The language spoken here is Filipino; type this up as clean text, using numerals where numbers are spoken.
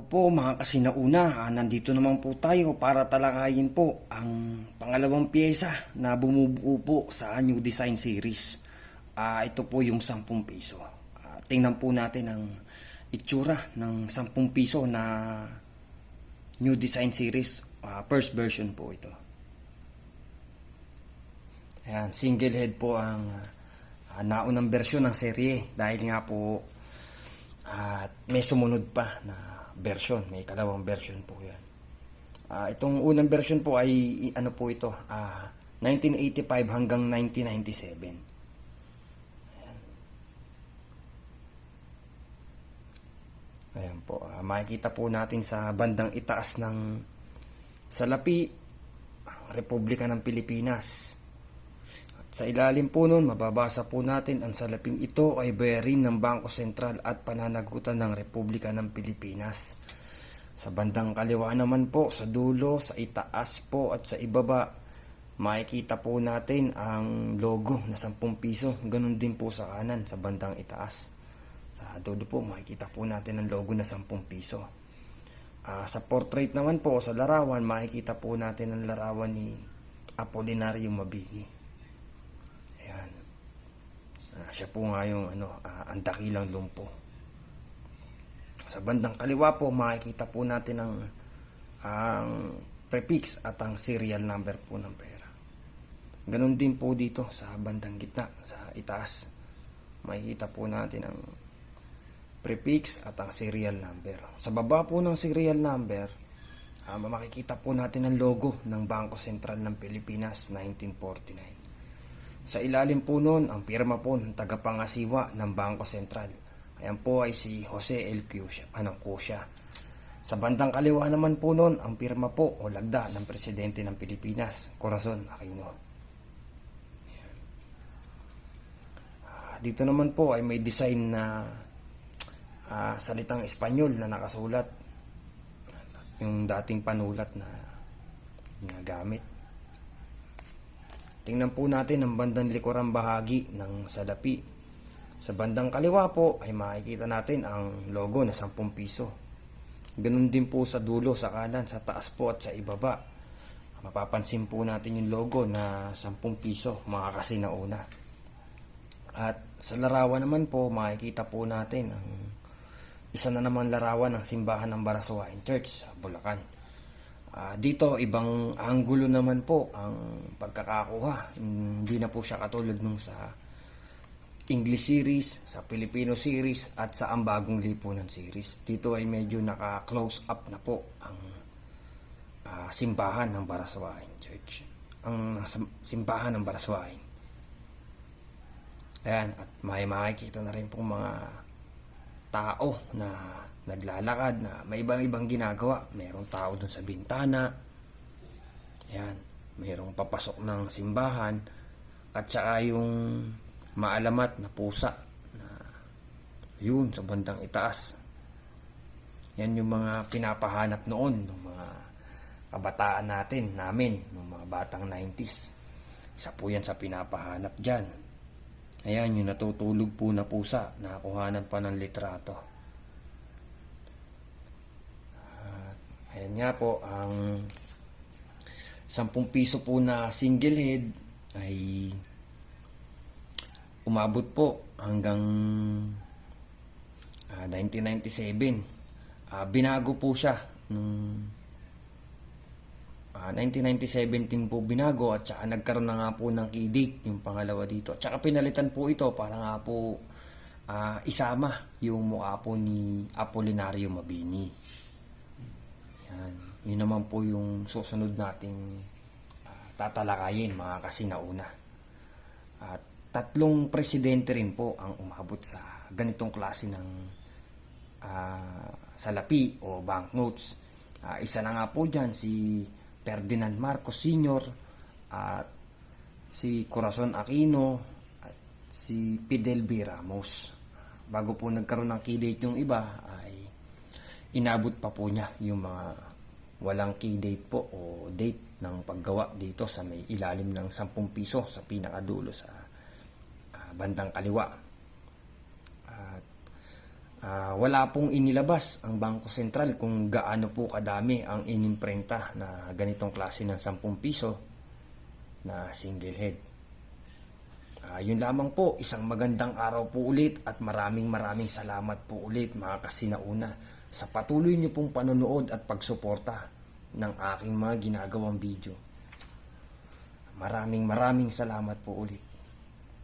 po mga kasinauna, nandito naman po tayo para talakayin po ang pangalawang pyesa na bumubuo po sa New Design Series. Ito po yung 10 piso. Tingnan po natin ang itsura ng 10 piso na New Design Series. First version po ito. Ayan, single head po ang naunang version ng serye dahil nga po at may sumunod pa na version, may kalawang version po yan. Itong unang version po ay ano po ito, 1985 hanggang 1997. Ayan po, makikita po natin sa bandang itaas ng salapi, Republika ng Pilipinas. Sa ilalim po nun, mababasa po natin ang salaping ito ay bayarin ng Bangko Sentral at pananagutan ng Republika ng Pilipinas. Sa bandang kaliwa naman po, sa dulo, sa itaas po at sa ibaba, makikita po natin ang logo na 10 piso. Ganun din po sa kanan, sa bandang itaas. Sa dulo po, makikita po natin ang logo na 10 piso. Sa portrait naman po, sa larawan, makikita po natin ang larawan ni Apolinario Mabini. Siya po nga yung ang dakilang lumpo. Sa bandang kaliwa po makikita po natin ang prefix at ang serial number po ng pera. Ganon din po dito sa bandang gitna, sa itaas. Makikita po natin ang prefix at ang serial number. Sa baba po ng serial number, makikita po natin ang logo ng Bangko Sentral ng Pilipinas 1949. Sa ilalim po nun, ang pirma po ng tagapangasiwa ng Bangko Sentral. Ayan po ay si Jose L. Cusia. Sa bandang kaliwa naman po nun, ang pirma po o lagda ng Presidente ng Pilipinas, Corazon Aquino. Dito naman po ay may design na salitang Espanyol na nakasulat. Yung dating panulat na ginagamit. Tingnan po natin ang bandang likurang bahagi ng salapi. Sa bandang kaliwa po ay makikita natin ang logo na 10 piso. Ganun din po sa dulo, sa kanan, sa taas po at sa ibaba. Mapapansin po natin yung logo na 10 piso, mga kasinauna. At sa larawan naman po, makikita po natin ang isa na naman larawan ng simbahan ng Baraswain Church sa Bulacan. Dito, ibang anggulo naman po ang pagkakakuha. Hindi na po siya katulad nung sa English series, sa Filipino series, at sa ang bagong lipunan series. Dito ay medyo naka-close up na po ang simbahan ng Baraswain Church. Ang simbahan ng Baraswain. Ayan, at may makikita na rin pong mga tao na naglalakad na may ibang ginagawa. Mayroong tao dun sa bintana. Ayan. Mayroong papasok ng simbahan. At saka yung maalamat na pusa na yun sa bandang itaas. Yan yung mga pinapahanap noon ng mga kabataan namin, ng mga batang 90s. Isa po yan sa pinapahanap dyan. Ayan, yung natutulog po na pusa, nakakuhanan pa ng litrato. Ayan nga po, ang 10 piso po na single head ay umabot po hanggang 1997. Binago po siya nung 1997 din po binago at saka nagkaroon na nga po ng key date yung pangalawa dito. At saka pinalitan po ito para nga po isama yung mukha po ni Apolinario Mabini. Yun naman po yung susunod nating tatalakayin, mga kasinauna. At 3 presidente rin po ang umabot sa ganitong klase ng salapi o banknotes. Isa na nga po dyan si Ferdinand Marcos Sr. at si Corazon Aquino at si Fidel V. Ramos. Bago po nagkaroon ng key date yung iba ay inabot pa po niya yung mga walang key date po o date ng paggawa dito sa may ilalim ng 10 piso sa pinakadulo sa bandang kaliwa. At Wala pong inilabas ang Bangko Sentral kung gaano po kadami ang inimprenta na ganitong klase ng 10 piso na single head. Yun lamang po, isang magandang araw po ulit at maraming salamat po ulit mga kasinauna sa patuloy niyo pong panonood at pagsuporta ng aking mga ginagawang video. Maraming salamat po ulit.